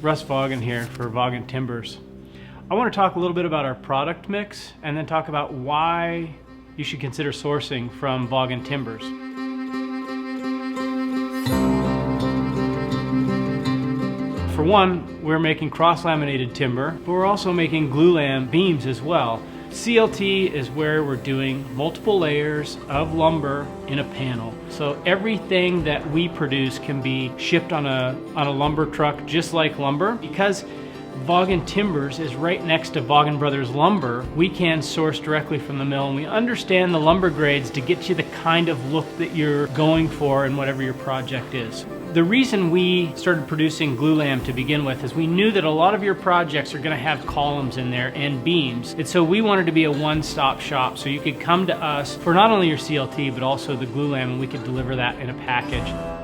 Russ Vaagen here for Vaagen Timbers. I want to talk a little bit about our product mix and then talk about why you should consider sourcing from Vaagen Timbers. For one, we're making cross-laminated timber, but we're also making glulam beams as well. CLT is where we're doing multiple layers of lumber in a panel. So everything that we produce can be shipped on a lumber truck just like lumber. Because Vaagen Timbers is right next to Vaagen Brothers Lumber, we can source directly from the mill, and we understand the lumber grades to get you the kind of look that you're going for in whatever your project is. The reason we started producing glulam to begin with is we knew that a lot of your projects are going to have columns in there and beams, and so we wanted to be a one-stop shop so you could come to us for not only your CLT but also the glulam, and we could deliver that in a package.